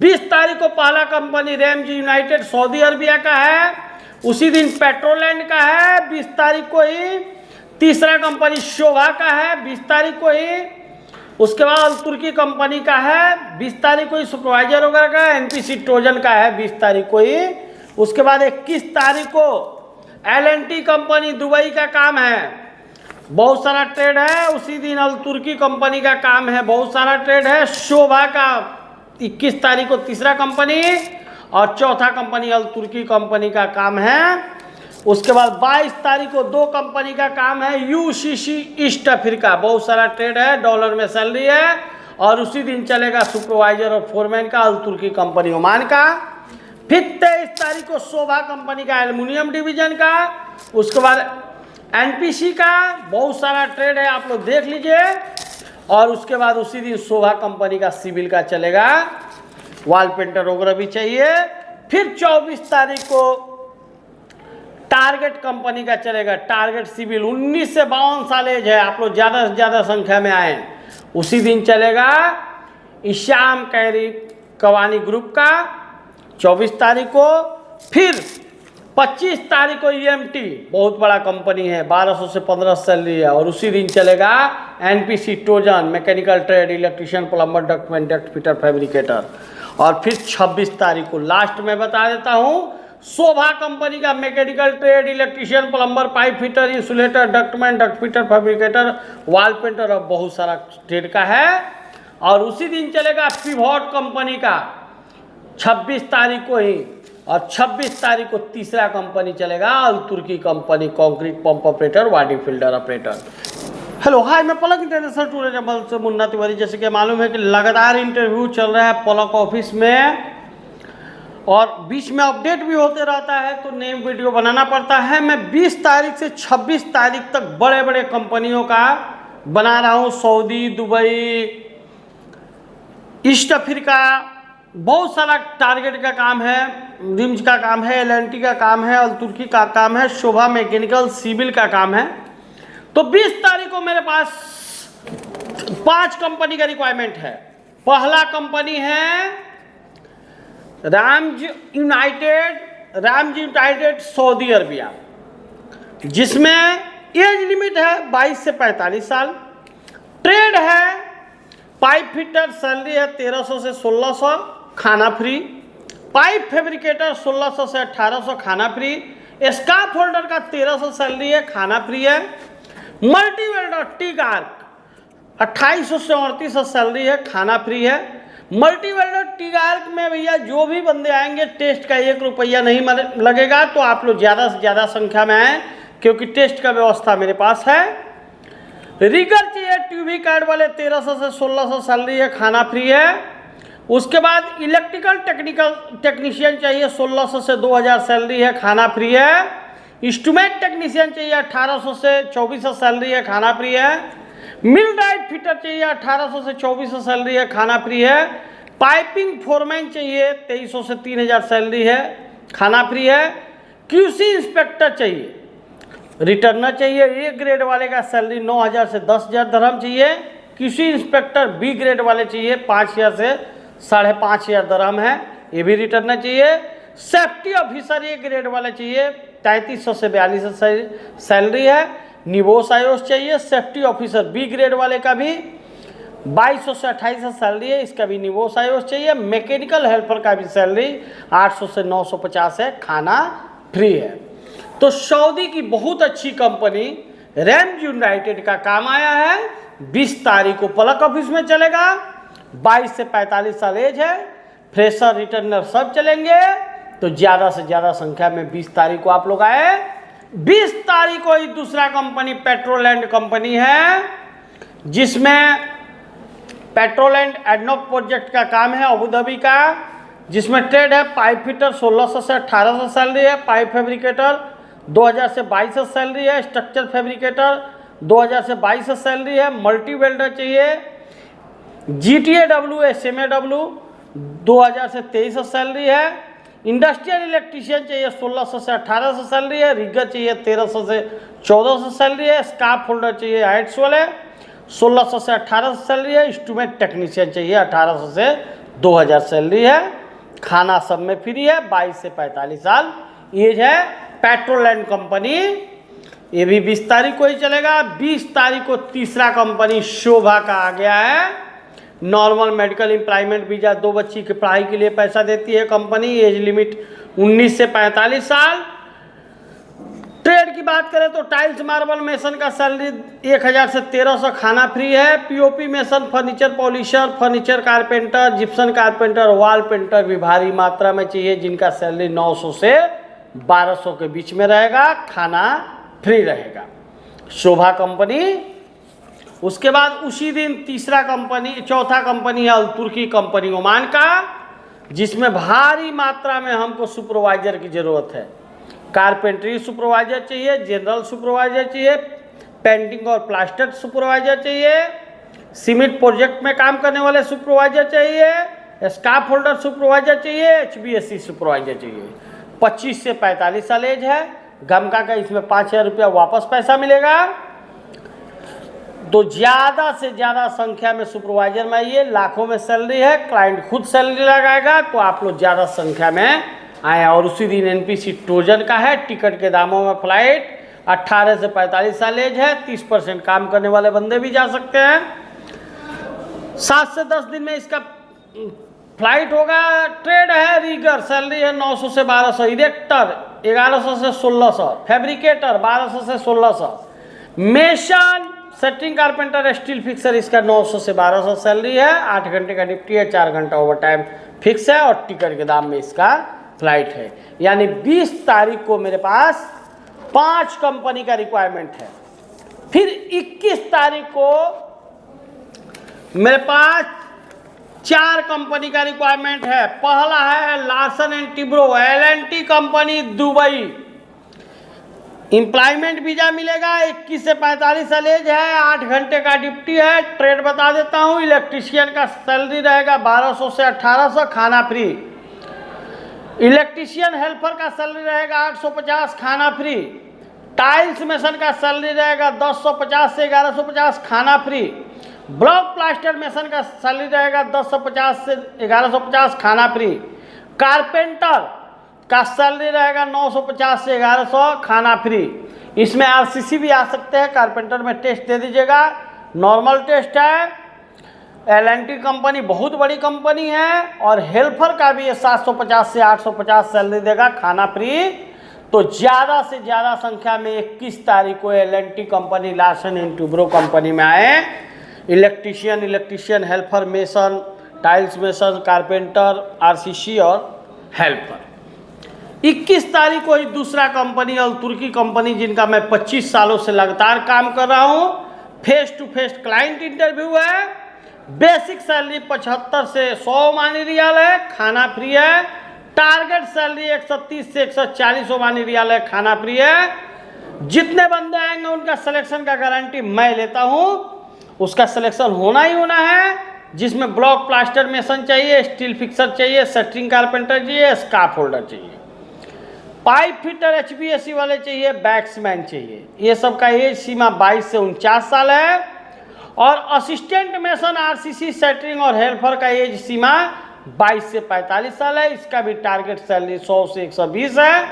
20 तारीख को पहला company Ramsey United Saudi Arabia का है, उसी दिन पेट्रोलैंड का है 20 तारीख को ही। तीसरा कंपनी शोभा का है 20 तारीख को ही। उसके बाद तुर्की कंपनी का है 20 तारीख को ही। सुपरवाइजर वगैरह का एनपीसी ट्रोजन का है 20 तारीख को ही। उसके बाद 21 तारीख को एलएनटी कंपनी दुबई का काम है, बहुत सारा ट्रेड है। उसी दिन अल तुर्की कंपनी का काम है, बहुत सारा ट्रेड है। शोभा का 21 तारीख को तीसरा कंपनी और चौथा कंपनी अल तुर्की कंपनी का काम है। उसके बाद 22 तारीख को दो कंपनी का काम है, यूसीसी ईस्ट अफ्रीका, बहुत सारा ट्रेड है, डॉलर में सैलरी है। और उसी दिन चलेगा सुपरवाइजर और फोरमैन का अल तुर्की कंपनी ओमान का। फिर 23 तारीख को शोभा कंपनी का एल्युमिनियम डिवीजन का। उसके बाद एनपीसी का, बहुत सारा ट्रेड है, आप लोग देख लीजिए। और उसके बाद उसी दिन शोभा कंपनी का सिविल का चलेगा, वॉल पेंटर वगैरह भी चाहिए। फिर 24 तारीख को टारगेट कंपनी का चलेगा, टारगेट सिविल। 19 से 52 साल एज है, आप लोग ज़्यादा से ज़्यादा संख्या में आए। उसी दिन चलेगा इशाम कैरी कवानी ग्रुप का 24 तारीख को। फिर 25 तारीख को ईएमटी, बहुत बड़ा कंपनी है, 1200 से 1500 सैलरी है। और उसी दिन चलेगा NPC Trojan, mechanical trade, electrician, plumber, ductman, duct fitter, fabricator. और फिर 26 तारीख को लास्ट में बता देता हूँ, शोभा कंपनी का mechanical trade, electrician, plumber, pipe fitter, insulator, ductman, duct fitter, fabricator, wall painter और बहुत सारा ट्रेड का है। और उसी दिन चलेगा पिवोट कंपनी का 26 तारीख को ही। और 26 तारीख को तीसरा कंपनी चलेगा Al Turki company, concrete pump operator, वाडी फील्डर ऑपरेटर। हेलो हाय, मैं पलक इंटरनेशनल टूरिज्म से मुन्ना तिवारी। जैसे कि मालूम है कि लगातार इंटरव्यू चल रहा है पलक ऑफिस में और बीच में अपडेट भी होते रहता है, तो नई वीडियो बनाना पड़ता है। मैं 20 तारीख से 26 तारीख तक बड़े बड़े कंपनियों का बना रहा हूँ। सऊदी, दुबई, ईस्ट अफ्रीका, बहुत सारा टारगेट का काम है, रिम्स का काम है, एलएनटी का काम है, अल तुर्की का काम है, शोभा मैकेनिकल, सिविल का काम है। तो 20 तारीख को मेरे पास 5 कंपनी का रिक्वायरमेंट है। पहला कंपनी है रेमजी यूनाइटेड सऊदी अरबिया, जिसमें एज लिमिट है 22 से 45 साल। ट्रेड है पाइप फिटर, सैलरी है 1300 से 1600, खाना फ्री। पाइप फैब्रिकेटर 1600 से 1800, खाना फ्री। स्काफ होल्डर का 1300 सैलरी है, खाना फ्री है। मल्टी वेल्डर टीक आर्क 2800 से 3800 सैलरी है, खाना फ्री है। मल्टी वेल्डर टीक आर्क में भैया जो भी बंदे आएंगे टेस्ट का 1 रुपया नहीं लगेगा, तो आप लोग ज़्यादा से ज़्यादा संख्या में आए, क्योंकि टेस्ट का व्यवस्था मेरे पास है। रिगर चाहिए ट्यूबी कार्ड वाले 1300 से 1600 सैलरी है, खाना फ्री है। उसके बाद इलेक्ट्रिकल टेक्नीशियन चाहिए 1600 से 2000 सैलरी है, खाना फ्री है। इंस्ट्रूमेंट टेक्नीशियन चाहिए 1800 से 2400 सैलरी है, खाना फ्री है। मिल राइट फिटर चाहिए 1800 से 2400 सैलरी है, खाना फ्री है। पाइपिंग फोरमैन चाहिए 2300 से 3000 सैलरी है, खाना फ्री है। क्यूसी इंस्पेक्टर चाहिए, रिटर्नर चाहिए, ए ग्रेड वाले का सैलरी 9000 से 10000 दरहम चाहिए। क्यूसी इंस्पेक्टर बी ग्रेड वाले चाहिए 5000 से 5500 दरहम है, ये भी रिटर्नर चाहिए। सेफ्टी ऑफिसर ए ग्रेड वाले चाहिए 3300 से 4200 सैलरी है। निवोस आयोस चाहिए। सेफ्टी ऑफिसर बी ग्रेड वाले का भी 2200 से 2800 सैलरी है, इसका भी निवोस आयोस चाहिए। मैकेनिकल हेल्पर का भी सैलरी 800 से 950 है, खाना फ्री है। तो सऊदी की बहुत अच्छी कंपनी रेमजी यूनाइटेड का काम आया है। 20 तारीख को पलक ऑफिस में चलेगा। 22 से 45 साल एज है, फ्रेशर, रिटर्नर सब चलेंगे। तो ज़्यादा से ज़्यादा संख्या में 20 तारीख को आप लोग आए। 20 तारीख को ही दूसरा कंपनी पेट्रोलैंड कंपनी है, जिसमें पेट्रोलैंड एडनॉक प्रोजेक्ट का काम है अबू धाबी का, जिसमें ट्रेड है पाइप फिटर 1600 से 1800 सैलरी है। पाइप फैब्रिकेटर 2000 से 2200 सैलरी है। स्ट्रक्चर फैब्रिकेटर 2000 से 2200 सैलरी है। मल्टी वेल्डर चाहिए। GTAW SMAW 2000 से 2300 सैलरी है। इंडस्ट्रियल इलेक्ट्रिशियन चाहिए 1600 से 1800 सैलरी है। रिगर चाहिए 1300 से 1400 सैलरी है। स्काफ होल्डर चाहिए हाइट्स वाले 1600 से 1800 सैलरी है। इंस्ट्रूमेंट टेक्नीशियन चाहिए 1800 से 2000 सैलरी है, खाना सब में फ्री है, 22 से 45 साल एज है। पेट्रोलैंड कंपनी, ये भी 20 तारीख को ही चलेगा। 20 तारीख को तीसरा कंपनी शोभा का आ गया है। नॉर्मल मेडिकल एम्प्लॉयमेंट वीजा, 2 बच्ची की पढ़ाई के लिए पैसा देती है कंपनी। एज लिमिट 19 से 45 साल। ट्रेड की बात करें तो टाइल्स मार्बल मेसन का सैलरी 1000 से 1300, खाना फ्री है। POP mason, furniture polisher, furniture carpenter, gypsum carpenter, wall painter भी भारी मात्रा में चाहिए, जिनका सैलरी 900 से 1200 के बीच में रहेगा, खाना फ्री रहेगा। शोभा कंपनी। उसके बाद उसी दिन चौथा कंपनी है अल तुर्की कंपनी ओमान का, जिसमें भारी मात्रा में हमको सुपरवाइजर की जरूरत है। कारपेंटरी सुपरवाइजर चाहिए, जनरल सुपरवाइजर चाहिए, पेंटिंग और प्लास्टर सुपरवाइजर चाहिए, सीमेंट प्रोजेक्ट में काम करने वाले सुपरवाइजर चाहिए, स्टाफ होल्डर सुपरवाइजर चाहिए, HBSC सुपरवाइजर चाहिए। 25 से 45 साल एज है। गमका का इसमें 5000 रुपया वापस पैसा मिलेगा। तो ज़्यादा से ज़्यादा संख्या में सुपरवाइजर में आइए, लाखों में सैलरी है, क्लाइंट खुद सैलरी लगाएगा, तो आप लोग ज़्यादा संख्या में आए। और उसी दिन NPC ट्रोजन का है। टिकट के दामों में फ्लाइट 18 से 45 साल एज है, 30% काम करने वाले बंदे भी जा सकते हैं। 7 से 10 दिन में इसका फ्लाइट होगा। ट्रेड है रीगर, सैलरी है 900 से 1200, इरेक्टर 1100 से 1600, फैब्रिकेटर 1200 से 1600, mason setting carpenter steel fixer इसका 900 से 1200 सैलरी है। 8 घंटे का ड्यूटी है, 4 घंटा ओवर टाइम फिक्स है, और टिकट के दाम में इसका फ्लाइट है। यानी 20 तारीख को मेरे पास 5 कंपनी का रिक्वायरमेंट है। फिर 21 तारीख को मेरे पास 4 कंपनी का रिक्वायरमेंट है। पहला है Larsen and Toubro LNT company Dubai. Employment visa मिलेगा, 21 से 45 साल एज है, 8 घंटे का ड्यूटी है। ट्रेड बता देता हूँ। इलेक्ट्रीशियन का सैलरी रहेगा 1200 से 1800, खाना फ्री। इलेक्ट्रीशियन हेल्पर का सैलरी रहेगा 850, खाना फ्री। टाइल्स मेसन का सैलरी रहेगा 1050 से 1150, खाना फ्री। ब्लॉक प्लास्टर मेसन का सैलरी रहेगा 1050 से 1150, खाना फ्री। कारपेंटर का सैलरी रहेगा 950 से 1100, खाना फ्री। इसमें RCC भी आ सकते हैं। कारपेंटर में टेस्ट दे दीजिएगा, नॉर्मल टेस्ट है। LNT कंपनी बहुत बड़ी कंपनी है, और हेल्पर का भी 750 से 850 सैलरी देगा, खाना फ्री। तो ज़्यादा से ज़्यादा संख्या में 21 तारीख को LNT company, Larsen and Toubro company में आए। Electrician helper, mason, tiles mason, carpenter, RCC और हेल्पर। 21 तारीख को ही दूसरा कंपनी अल तुर्की कंपनी, जिनका मैं 25 सालों से लगातार काम कर रहा हूँ। Face to face client interview है। बेसिक सैलरी 75 से 100 ओमानी रियाल है, खाना फ्री है। टारगेट सैलरी 130 से 140 ओमानी रियाल है, खाना फ्री है। जितने बंदे आएंगे उनका सिलेक्शन का गारंटी मैं लेता हूँ। उसका सिलेक्शन होना ही होना है, जिसमें ब्लॉक प्लास्टर मेसन चाहिए, स्टील फिक्सर चाहिए, सेटरिंग कारपेंटर चाहिए, स्काफ होल्डर चाहिए, पाइप फिटर HBSC वाले चाहिए, बैट्समैन चाहिए। ये सब का एज सीमा 22 से 49 साल है। और असिस्टेंट मेसन, RCC, सेटरिंग और हेल्पर का एज सीमा 22 से 45 साल है। इसका भी टारगेट सैलरी 100 से 120 है।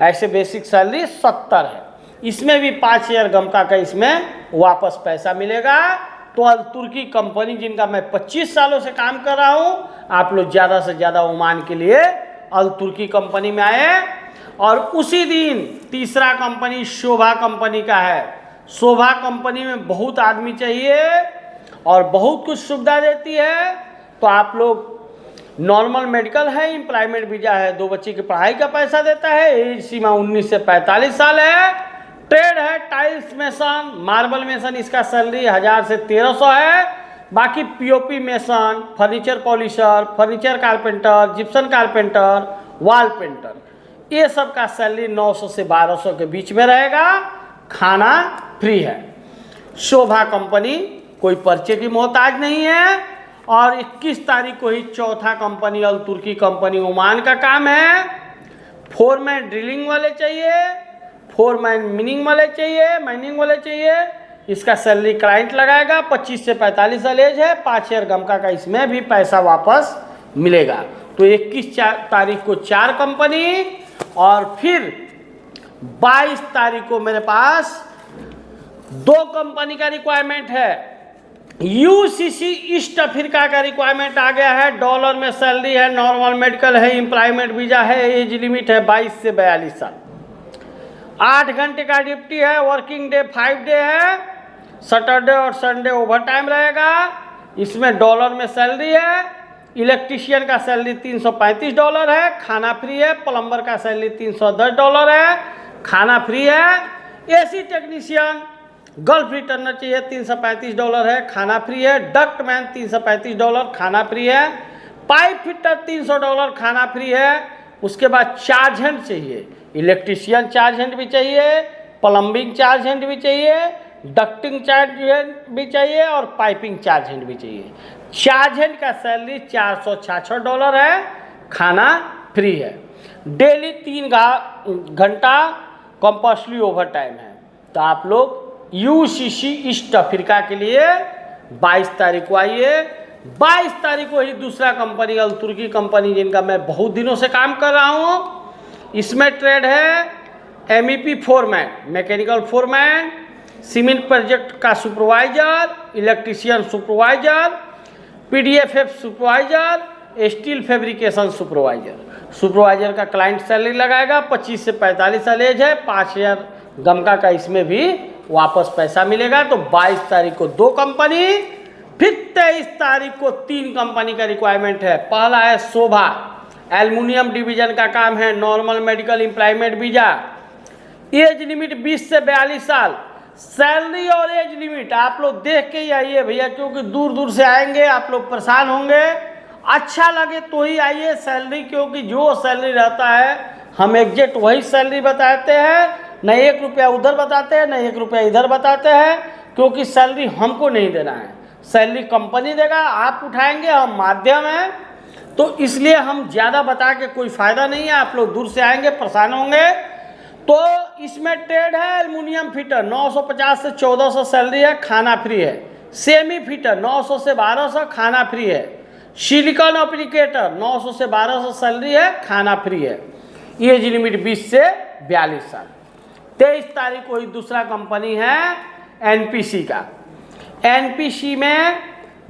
ऐसे बेसिक सैलरी 70 है। इसमें भी 5000 गमका का इसमें वापस पैसा मिलेगा। तो अल तुर्की कंपनी, जिनका मैं 25 सालों से काम कर रहा हूँ, आप लोग ज़्यादा से ज़्यादा ओमान के लिए अल तुर्की कंपनी में आए। और उसी दिन तीसरा कंपनी शोभा कंपनी का है। शोभा कंपनी में बहुत आदमी चाहिए और बहुत कुछ सुविधा देती है। तो आप लोग, नॉर्मल मेडिकल है, एम्प्लॉयमेंट वीजा है, 2 बच्चे की पढ़ाई का पैसा देता है, एज सीमा 19 से 45 साल है। ट्रेड है टाइल्स मेसन, मार्बल मेसन, इसका सैलरी 1000 से 1300 है। बाकी POP mason, furniture polisher, furniture carpenter, gypsum carpenter, wall painter, ये सब का सैलरी 900 से 1200 के बीच में रहेगा, खाना फ्री है। शोभा कंपनी कोई पर्चे की मोहताज नहीं है। और 21 तारीख को ही चौथा कंपनी अल तुर्की कंपनी ओमान का काम है। 4मैन ड्रिलिंग वाले चाहिए, 4मैन मिनिंग वाले चाहिए, माइनिंग वाले चाहिए। इसका सैलरी क्लाइंट लगाएगा। 25 से 45 साल एज है। 5000 गमका का इसमें भी पैसा वापस मिलेगा। तो 21 तारीख को 4 कंपनी और फिर 22 तारीख को मेरे पास 2 कंपनी का रिक्वायरमेंट है। यूसीसी ईस्ट अफ्रीका का रिक्वायरमेंट आ गया है, डॉलर में सैलरी है, नॉर्मल मेडिकल है, एम्प्लॉयमेंट वीजा है, एज लिमिट है 22 से 42 साल, 8 घंटे का ड्यूटी है, वर्किंग डे 5 डे है, सैटरडे और संडे ओवर टाइम रहेगा। इसमें डॉलर में सैलरी है, इलेक्ट्रीशियन का सैलरी $335 है, खाना फ्री है, प्लम्बर का सैलरी $310 है, खाना फ्री है, एसी टेक्नीशियन गल्फ रिटर्नर चाहिए $335 है, खाना फ्री है, डक्ट मैन $335 खाना फ्री है, पाइप फिटर $300 खाना फ्री है। उसके बाद चार्ज हैंड चाहिए, इलेक्ट्रीशियन चार्ज हैंड भी चाहिए, प्लम्बिंग चार्ज हैंड भी चाहिए, डक्टिंग चार्ज हैंड भी चाहिए और पाइपिंग चार्ज हैंड भी चाहिए। चार्ज हैंड का सैलरी $466 है, खाना फ्री है, डेली 3 घंटा कंपल्सरी ओवर टाइम है। तो आप लोग यूसीसी ईस्ट अफ्रीका के लिए 22 तारीख को आइए। 22 तारीख को ही दूसरा कंपनी अल तुर्की कंपनी, जिनका मैं बहुत दिनों से काम कर रहा हूँ, इसमें ट्रेड है MEP foreman, mechanical foreman, cement project का supervisor, electrician supervisor, PDFF supervisor, steel fabrication supervisor का क्लाइंट सैलरी लगाएगा। 25 से 45 साल एज है, 5000 गमका का इसमें भी वापस पैसा मिलेगा। तो 22 तारीख को 2 कंपनी, फिर 23 तारीख को 3 कंपनी का रिक्वायरमेंट है। पहला है शोभा, एल्युमिनियम डिवीजन का काम है, normal medical employment visa, age limit 20 से 42 साल, सैलरी और एज लिमिट आप लोग देख के ही आइए भैया, क्योंकि दूर दूर से आएंगे, आप लोग परेशान होंगे। अच्छा लगे तो ही आइए। सैलरी, क्योंकि जो सैलरी रहता है हम एग्जैक्ट वही सैलरी बताते हैं, न 1 रुपया उधर बताते हैं, न 1 रुपया इधर बताते हैं, क्योंकि सैलरी हमको नहीं देना है, सैलरी कंपनी देगा, आप उठाएंगे, हम माध्यम हैं। तो इसलिए हम ज़्यादा बता के कोई फ़ायदा नहीं है, आप लोग दूर से आएंगे, परेशान होंगे। तो इसमें ट्रेड है एल्युमिनियम फिटर, 950 से 1400 सैलरी है, खाना फ्री है। सेमी फिटर 900 से 1200 खाना फ्री है। सिलिकॉन एप्लीकेटर 900 से 1200 सैलरी है, खाना फ्री है। एज लिमिट 20 से 42 साल। 23 तारीख को ही दूसरा कंपनी है NPC का। NPC में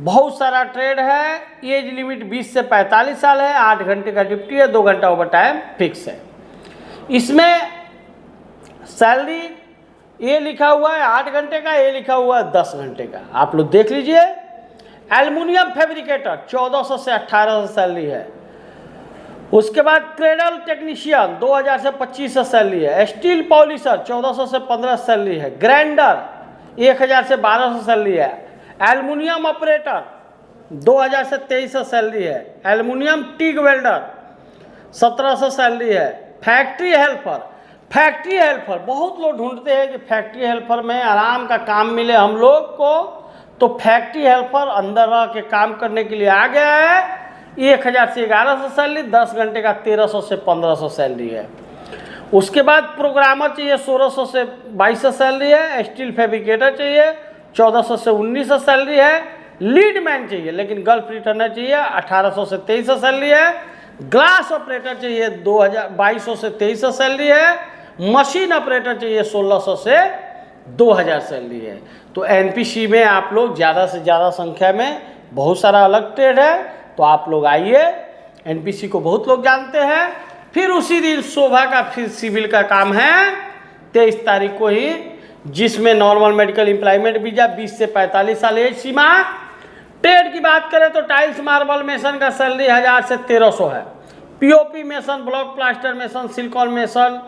बहुत सारा ट्रेड है, एज लिमिट 20 से 45 साल है, 8 घंटे का ड्यूटी है, 2 घंटा ओवर टाइम फिक्स है। इसमें सैलरी ये लिखा हुआ है 8 घंटे का, ये लिखा हुआ है 10 घंटे का, आप लोग देख लीजिए। एल्युमिनियम फैब्रिकेटर 1400 से 1800 सैलरी है। उसके बाद क्रेडल टेक्नीशियन 2000 से 2500 सैलरी है। स्टील पॉलिशर 1400 से 1500 सैलरी है। ग्राइंडर 1000 से 1200 सैलरी है। एल्युमिनियम ऑपरेटर 2000 से 2300 सैलरी है। एल्युमिनियम टिग वेल्डर 1700 सैलरी है। फैक्ट्री हेल्पर बहुत लोग ढूंढते हैं कि फैक्ट्री हेल्पर में आराम का काम मिले हम लोग को, तो फैक्ट्री हेल्पर अंदर रह के काम करने के लिए आ गया है। 1000 से 1100 सैलरी, 10 घंटे का 1300 से 1500 सैलरी है। उसके बाद प्रोग्रामर चाहिए 1600 से 2200 सैलरी है। स्टील फैब्रिकेटर चाहिए 1400 से 1900 सैलरी है। लीड मैन चाहिए लेकिन गल्फ रिटर्नर चाहिए 1800 से 2300 सैलरी है। ग्लास ऑपरेटर चाहिए 2200 से 2300 सैलरी है। मशीन ऑपरेटर चाहिए 1600 से 2000 सैलरी है। तो NPC में आप लोग ज़्यादा से ज़्यादा संख्या में बहुत सारा अलग ट्रेड है, तो आप लोग आइए। NPC को बहुत लोग जानते हैं। फिर उसी दिन शोभा का फिर सिविल का काम है 23 तारीख को ही, जिसमें नॉर्मल मेडिकल एम्प्लॉयमेंट वीजा 20 से 45 साल एज सीमा। ट्रेड की बात करें तो टाइल्स मार्बल मेसन का सैलरी 1000 से 1300 है। POP mason, block plaster mason, silicon mason,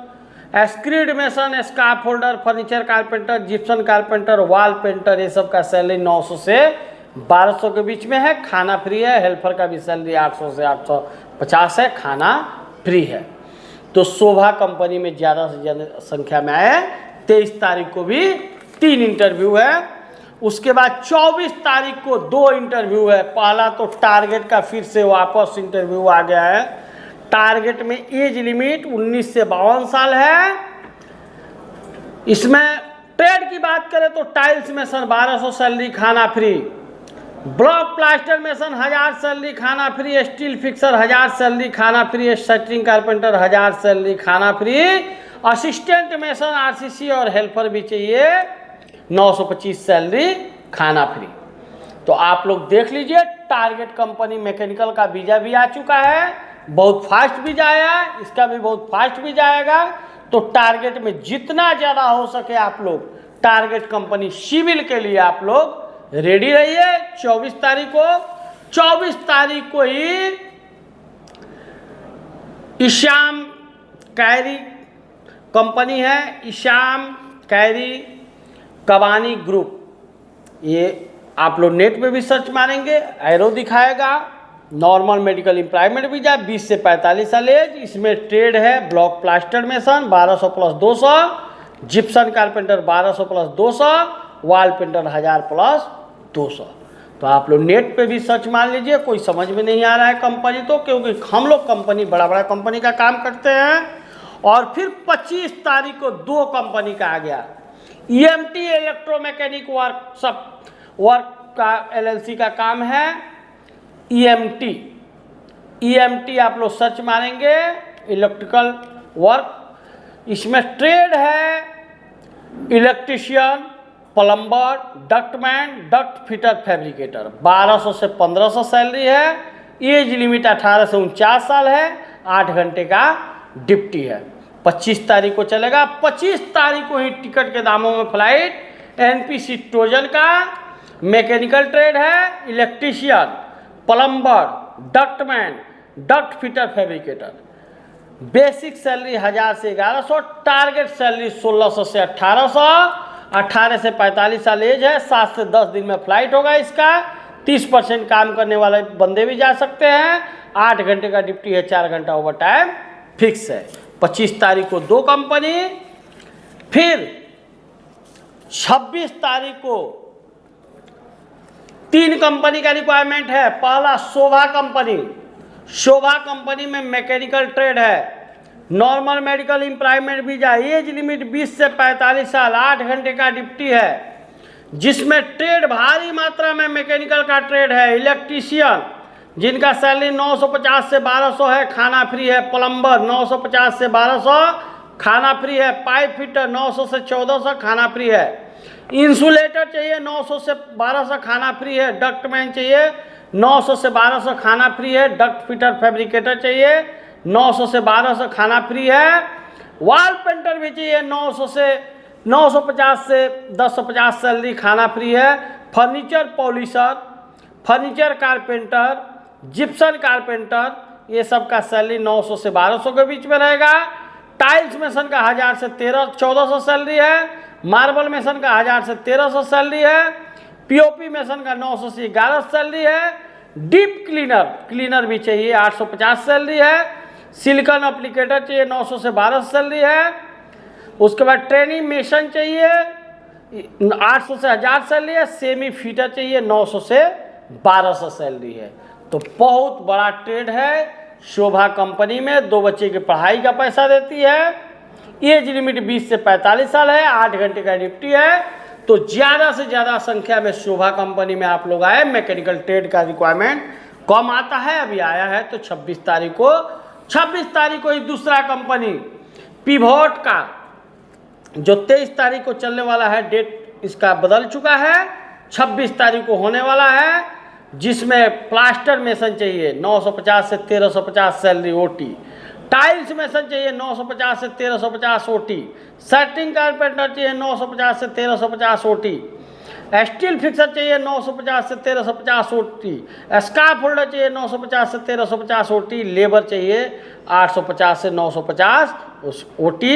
screed mason, scaffolder, furniture carpenter, gypsum carpenter, wall painter, ये सब का सैलरी 900 से 1200 के बीच में है। खाना फ्री है। हेल्पर का भी सैलरी 800 से 850 है, खाना फ्री है। तो शोभा कंपनी में ज़्यादा से ज़्यादा संख्या में आए। 23 तारीख को भी 3 इंटरव्यू है। उसके बाद 24 तारीख को 2 इंटरव्यू है। पहला तो टारगेट का फिर से वापस इंटरव्यू आ गया है। टारगेट में एज लिमिट 19 से 52 साल है। इसमें ट्रेड की बात करें तो टाइल्स में 1200 सैलरी, खाना free. Block plaster mason 1000 salary खाना फ्री, स्टील फिक्सर 1000 सैलरी खाना फ्री, शटरिंग कारपेंटर 1000 सैलरी खाना फ्री, असिस्टेंट मेसन आरसीसी और हेल्पर भी चाहिए 925 सैलरी खाना फ्री। तो आप लोग देख लीजिए, टारगेट कंपनी मैकेनिकल का वीजा भी आ चुका है, बहुत फास्ट वीजा आया, इसका भी बहुत फास्ट वीजा आएगा। तो टारगेट में जितना ज़्यादा हो सके आप लोग टारगेट कंपनी सिविल के लिए आप लोग रेडी रहिए। 24 तारीख को ही इशाम कैरी कंपनी है, इशाम कैरी कबानी ग्रुप, ये आप लोग नेट पे भी सर्च मारेंगे, एरो दिखाएगा। नॉर्मल मेडिकल एम्प्लॉयमेंट वीजा 20 से 45 साल एज, इसमें ट्रेड है block plaster mason 1200 plus 200, Gipson carpenter 1200 plus 200, wall painter 1000 plus 200। तो आप लोग नेट पे भी सर्च मार लीजिए। कोई समझ में नहीं आ रहा है कंपनी तो, क्योंकि हम लोग कंपनी बड़ा कंपनी का काम करते हैं। और फिर 25 तारीख को 2 कंपनी का आ गया, ईएमटी इलेक्ट्रोमैकेनिक वर्क का एलएलसी का काम है। ईएमटी आप लोग सर्च मारेंगे, इलेक्ट्रिकल वर्क, इसमें ट्रेड है electrician, plumber, ductman, duct fitter, fabricator. 1200 से 1500 सैलरी है, एज लिमिट 18 से 49 साल है, 8 घंटे का ड्यूटी है। 25 तारीख को चलेगा। 25 तारीख को ही टिकट के दामों में फ्लाइट एनपीसी टोजन का मैकेनिकल ट्रेड है, electrician, plumber, ductman, duct fitter, fabricator. Basic salary 1000 से 1100, टारगेट सैलरी 1600 से 1800, 18 से 45 साल एज है, 7 से 10 दिन में फ्लाइट होगा इसका। 30% काम करने वाले बंदे भी जा सकते हैं। 8 घंटे का ड्यूटी है, 4 घंटा ओवर टाइम फिक्स है। 25 तारीख को 2 कंपनी, फिर 26 तारीख को 3 कंपनी का रिक्वायरमेंट है। पहला शोभा कंपनी, शोभा कंपनी में मैकेनिकल ट्रेड है, normal medical employment visa, age limit 20 से 45 साल, 8 घंटे का ड्यूटी है, जिसमें ट्रेड भारी मात्रा में मैकेनिकल का ट्रेड है। इलेक्ट्रीशियन जिनका सैलरी 950 से 1200 है, खाना फ्री है। प्लम्बर 950 से 1200 खाना फ्री है। पाइप फिटर 900 से 1400 खाना फ्री है। इंसुलेटर चाहिए 900 से 1200 खाना फ्री है। डक्टमैन चाहिए 900 से 1200 खाना फ्री है। डक्ट फिटर फैब्रिकेटर चाहिए 900 से 1200 खाना फ्री है। वॉल पेंटर भी चाहिए 950 से 1050 सैलरी खाना फ्री है। Furniture polisher, furniture carpenter, gypsum carpenter, ये सब का सैलरी 900 से 1200 के बीच में रहेगा। टाइल्स मेसन का 1000 से 1400 सैलरी है। मार्बल मेसन का 1000 से 1300 सैलरी है। पीओपी मेसन का 900 से 1100 सैलरी है। डीप क्लीनर भी चाहिए 850 सैलरी है। सिलिकॉन एप्लीकेटर चाहिए 900 से 1200 सैलरी है। उसके बाद ट्रेनिंग मेसन चाहिए 800 से 1000 सैलरी है। सेमी फीटर चाहिए 900 से 1200 सैलरी है। तो बहुत बड़ा ट्रेड है। शोभा कंपनी में 2 बच्चे की पढ़ाई का पैसा देती है। एज लिमिट 20 से 45 साल है। 8 घंटे का ड्यूटी है। तो ज़्यादा से ज़्यादा संख्या में शोभा कंपनी में आप लोग आए। मैकेनिकल ट्रेड का रिक्वायरमेंट कम आता है, अभी आया है। तो 26 तारीख को ही दूसरा कंपनी पिवोट का, जो 23 तारीख को चलने वाला है, डेट इसका बदल चुका है, 26 तारीख को होने वाला है, जिसमें प्लास्टर मेसन चाहिए 950 से 1350 सैलरी ओटी। टाइल्स मेसन चाहिए 950 से 1350 ओटी। शटरिंग कारपेंटर चाहिए 950 से 1350 ओटी। स्टील फिक्सर चाहिए 950 से 1350 ओटी। स्काफ होल्डर चाहिए 950 से 1350 ओटी। लेबर चाहिए 850 से 950 ओटी।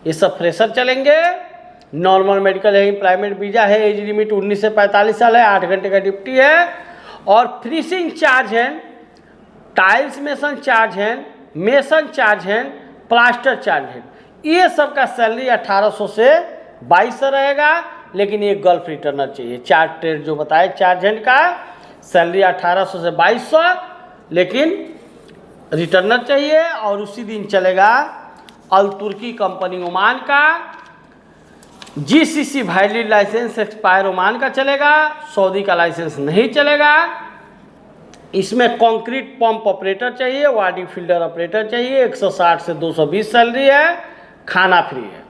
ये सब फ्रेशर चलेंगे। नॉर्मल मेडिकल है, एम्प्लॉयमेंट वीजा है, एज लिमिट 19 से 45 साल है, 8 घंटे का ड्यूटी है। और फिनिशिंग चार्ज है, टाइल्स मेसन चार्ज है, मेसन चार्ज है, प्लास्टर चार्ज है। ये सब का सैलरी 1800 से 2200 रहेगा। लेकिन ये गल्फ रिटर्नर चाहिए। 4 ट्रेड जो बताए चार्ज हैंड का सैलरी 1800 से 2200, लेकिन रिटर्नर चाहिए। और उसी दिन चलेगा अल तुर्की कंपनी ओमान का GCC valid licence expire Oman का चलेगा, सऊदी का लाइसेंस नहीं चलेगा। इसमें कंक्रीट पंप ऑपरेटर चाहिए, वाटर फिल्टर ऑपरेटर चाहिए। 160 से 220 सैलरी है, खाना फ्री है।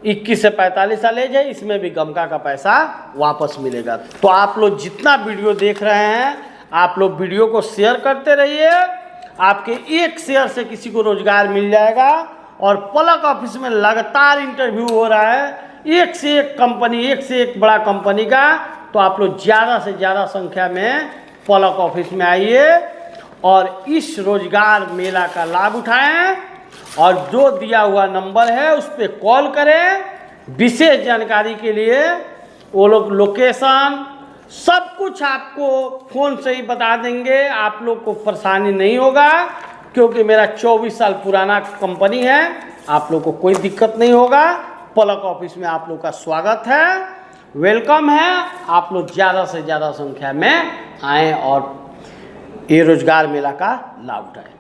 21 से 45 साल एज है, इसमें भी गमका का पैसा वापस मिलेगा। तो आप लोग जितना वीडियो देख रहे हैं, आप लोग वीडियो को शेयर करते रहिए। आपके एक शेयर से किसी को रोजगार मिल जाएगा। और पलक ऑफिस में लगातार इंटरव्यू हो रहा है, एक से एक कंपनी, एक से एक बड़ा कंपनी का। तो आप लोग ज़्यादा से ज़्यादा संख्या में पलक ऑफिस में आइए और इस रोजगार मेला का लाभ उठाएं। और जो दिया हुआ नंबर है उस पर कॉल करें। विशेष जानकारी के लिए वो लोग लोकेशन सब कुछ आपको फ़ोन से ही बता देंगे। आप लोग को परेशानी नहीं होगा, क्योंकि मेरा 24 साल पुराना कंपनी है। आप लोग को कोई दिक्कत नहीं होगा। पलक ऑफिस में आप लोग का स्वागत है, वेलकम है। आप लोग ज़्यादा से ज़्यादा संख्या में आएँ और ये रोजगार मेला का लाभ उठाएं।